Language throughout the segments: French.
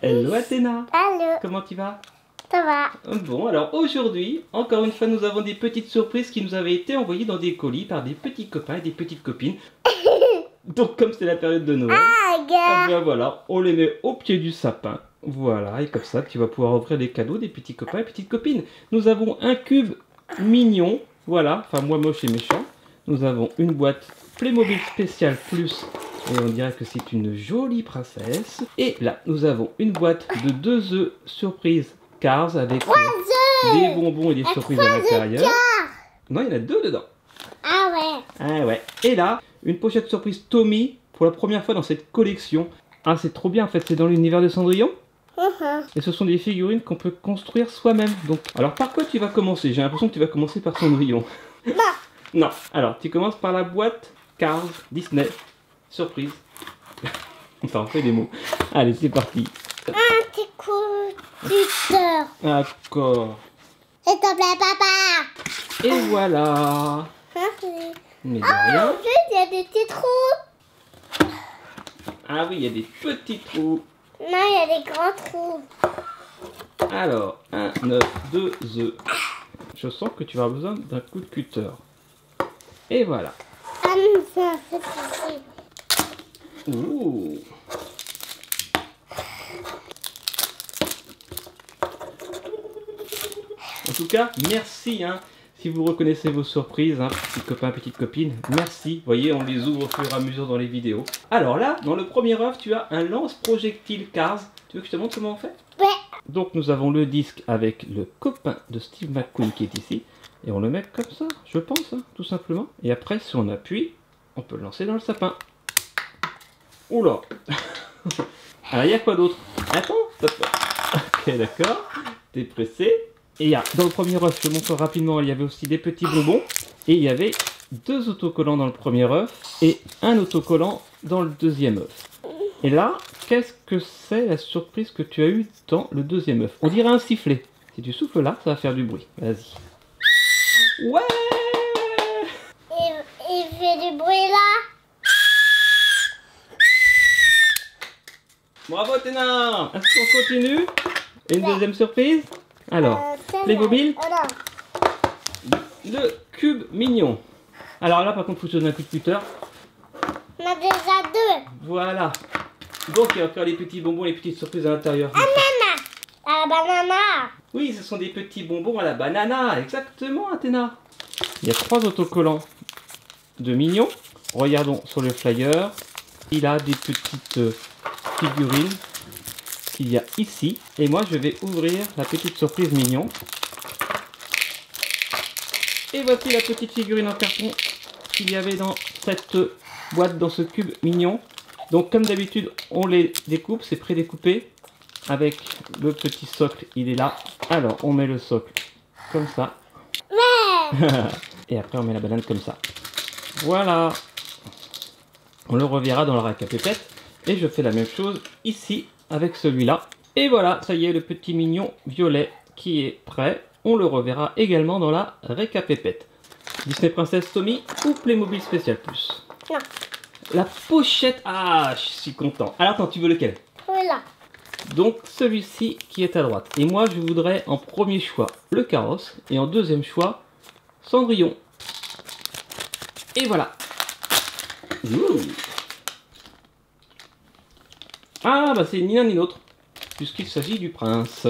Hello Athéna. Allô. Comment tu vas? Ça va. Bon, alors aujourd'hui, encore une fois, nous avons des petites surprises qui nous avaient été envoyées dans des colis par des petits copains et des petites copines. Donc comme c'est la période de Noël, gars. ben voilà, on les met au pied du sapin. Voilà, et comme ça, tu vas pouvoir offrir des cadeaux des petits copains et petites copines. Nous avons un cube mignon, voilà, enfin moi moche et méchant. Nous avons une boîte Playmobil spécial plus, et on dirait que c'est une jolie princesse. Et là, nous avons une boîte de 2 œufs surprise Cars avec des bonbons et des surprises à l'intérieur. Non, il y en a 2 dedans. Ah ouais. Ah ouais. Et là, une pochette surprise Tommy pour la première fois dans cette collection. Ah, c'est trop bien en fait, c'est dans l'univers de Cendrillon. Et ce sont des figurines qu'on peut construire soi-même. Donc, alors par quoi tu vas commencer? J'ai l'impression que tu vas commencer par Cendrillon. Non. Alors, tu commences par la boîte Cars Disney surprise. Enfin, on fait des mots. Allez, c'est parti. Un petit coup de cœur. D'accord. S'il te plaît, papa. Et voilà. Merci. Mais de Ah, rien. en plus, il y a des petits trous. Ah oui, il y a des petits trous. Non, il y a des grands trous. Alors, 1 œuf, 2 œufs. Je sens que tu vas avoir besoin d'un coup de cutter. Et voilà. Ah, mais ça, c'est ici. Ouh. En tout cas, merci hein, si vous reconnaissez vos surprises, hein, petits copains, petites copines, merci. Vous voyez, on les ouvre au fur et à mesure dans les vidéos. Alors là, dans le premier œuf, tu as un lance-projectile Cars. Tu veux que je te montre comment on fait? Ouais. Donc nous avons le disque avec le copain de Steve McQueen qui est ici. Et on le met comme ça, je pense, hein, tout simplement. Et après, si on appuie, on peut le lancer dans le sapin. Oula. Alors, il y a quoi d'autre? Attends, stop. Ok, d'accord. T'es pressé. Et il y a, dans le premier œuf, je te montre rapidement, il y avait aussi des petits bonbons. Et il y avait 2 autocollants dans le premier œuf et un autocollant dans le deuxième œuf. Et là, qu'est-ce que c'est la surprise que tu as eue dans le deuxième œuf? On dirait un sifflet. Si tu souffles là, ça va faire du bruit. Vas-y. Ouais! Il fait du bruit là. Bravo Athéna! Est-ce qu'on continue? Une deuxième surprise? Alors, Playmobil, le cube mignon. Alors là, par contre, il faut se donner un coup de cutter. On a déjà 2. Voilà. Donc, il va faire les petits bonbons, les petites surprises à l'intérieur. Ananas. À la banana. Oui, ce sont des petits bonbons à la banana. Exactement, Athéna. Il y a 3 autocollants de mignons. Regardons sur le flyer. Il a des petites figurines qu'il y a ici. Et moi, je vais ouvrir la petite surprise mignon. Et voici la petite figurine en carton qu'il y avait dans cette boîte, dans ce cube mignon. Donc, comme d'habitude, on les découpe. C'est prédécoupé. Avec le petit socle, il est là. Alors, on met le socle comme ça. Ouais. Et après, on met la banane comme ça. Voilà. On le reverra dans la rack à pépettes. Et je fais la même chose ici avec celui-là. Et voilà, ça y est, le petit mignon violet qui est prêt. On le reverra également dans la rack à pépettes. Disney Princess Tommy ou Playmobil Spécial Plus? Non. La pochette. Ah, je suis content. Alors, attends, tu veux lequel? Voilà. Donc celui-ci qui est à droite. Et moi je voudrais en premier choix le carrosse et en deuxième choix Cendrillon. Et voilà. Ouh. Ah bah c'est ni l'un ni l'autre. Puisqu'il s'agit du prince.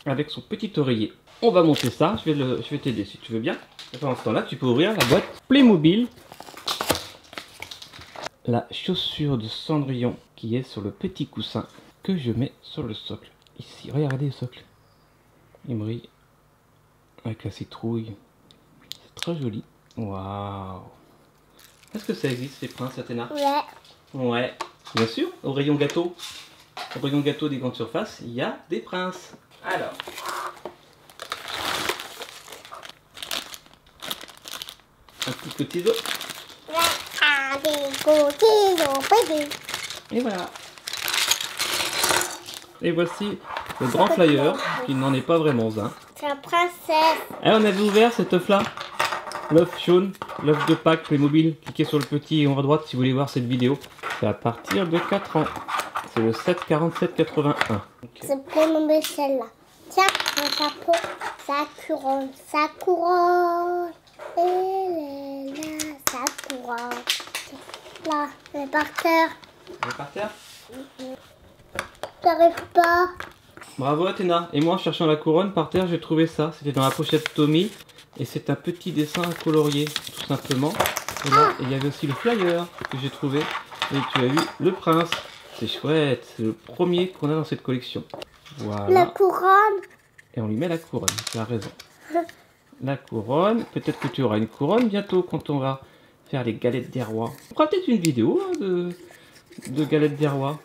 Avec son petit oreiller. On va monter ça. Je vais t'aider si tu veux bien. Et pendant ce temps-là tu peux ouvrir la boîte Playmobil. La chaussure de Cendrillon qui est sur le petit coussin que je mets sur le socle. Ici, regardez le socle. Il brille avec la citrouille. C'est très joli. Waouh. Est-ce que ça existe ces princes, Athéna? Ouais. Ouais, bien sûr. Au rayon gâteau. Au rayon gâteau des grandes surfaces, il y a des princes. Alors. Un petit cotizo. Et voilà. Et voici le grand flyer, qui n'en est pas vraiment un. C'est la princesse. Et on avait ouvert cet œuf là. L'œuf jaune, l'œuf de Pâques Playmobil. Cliquez sur le petit en haut à droite si vous voulez voir cette vidéo. C'est à partir de 4 ans. C'est le 7,47,81. Okay. C'est Playmobil celle-là. Tiens, mon chapeau, sa couronne, sa couronne. Elle est là, sa couronne. Là, elle est par terre. Elle est par terre? T'arrives pas. Bravo Athéna. Et moi en cherchant la couronne par terre, j'ai trouvé ça. C'était dans la pochette Tommy. Et c'est un petit dessin à colorier, tout simplement. Et là, il y avait aussi le flyer que j'ai trouvé. Et tu as eu le prince. C'est chouette. C'est le premier qu'on a dans cette collection. Voilà. La couronne. Et on lui met la couronne. Tu as raison. La couronne. Peut-être que tu auras une couronne bientôt quand on va faire les galettes des rois. On fera peut-être une vidéo hein, de galettes des rois.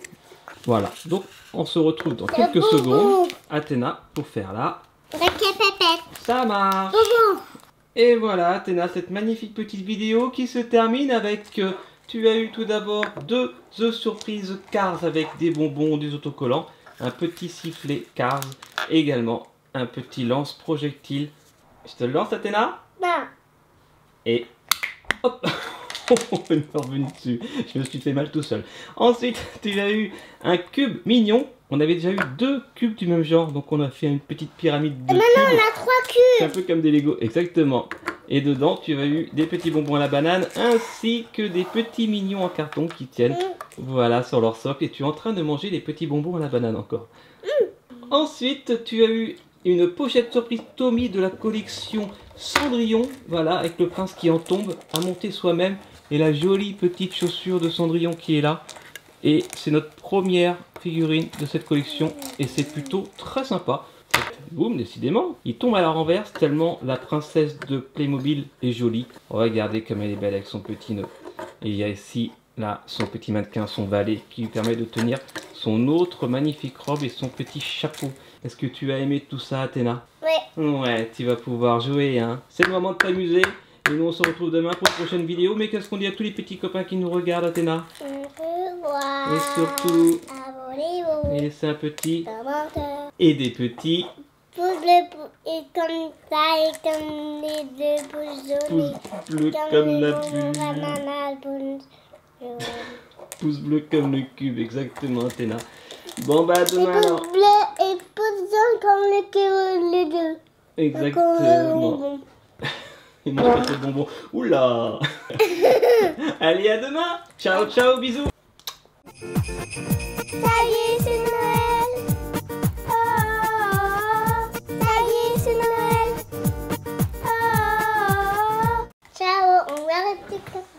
Voilà. Donc, on se retrouve dans quelques secondes, Athéna, pour faire là. Ça marche. Et voilà, Athéna, cette magnifique petite vidéo qui se termine avec... tu as eu tout d'abord 2 œufs surprise Cars avec des bonbons, des autocollants, un petit sifflet Cars, et également un petit lance-projectile. Je te le lance, Athéna? Non. Et hop. On est revenu dessus. Je me suis fait mal tout seul. Ensuite, tu as eu un cube mignon. On avait déjà eu 2 cubes du même genre. Donc on a fait une petite pyramide de cubes. Maintenant on a 3 cubes. C'est un peu comme des Lego. Exactement. Et dedans, tu as eu des petits bonbons à la banane. Ainsi que des petits mignons en carton qui tiennent voilà, sur leur socle. Et tu es en train de manger les petits bonbons à la banane encore. Ensuite, tu as eu une pochette surprise Tommy de la collection Cendrillon. Voilà, avec le prince qui en tombe à monter soi-même. Et la jolie petite chaussure de Cendrillon qui est là. Et c'est notre première figurine de cette collection. Et c'est plutôt très sympa. Boum, décidément, il tombe à la renverse tellement la princesse de Playmobil est jolie. Regardez comme elle est belle avec son petit nœud. Et il y a ici, là, son petit mannequin, son valet, qui lui permet de tenir son autre magnifique robe et son petit chapeau. Est-ce que tu as aimé tout ça, Athéna? Oui. Ouais, tu vas pouvoir jouer, hein. C'est le moment de t'amuser. Et nous, on se retrouve demain pour une prochaine vidéo. Mais qu'est-ce qu'on dit à tous les petits copains qui nous regardent, Athéna? Et surtout, abonnez-vous. et c'est un petit Commentaire. et des petits Pouce bleu et comme ça et comme les 2 pouces jolis. pouces bleus comme la bulle. Pouce bleu comme le cube, exactement, Athéna. Bon, bah, à demain alors. Pouce bleu et pouce jaune comme le cube, les 2. Exactement. Il mange pas ses bonbons. Oula. Allez, à demain. Ciao, ciao, bisous. Ça y est, c'est Noël. Oh, ça y est, c'est Noël. Oh, ciao, on va rester comme ça.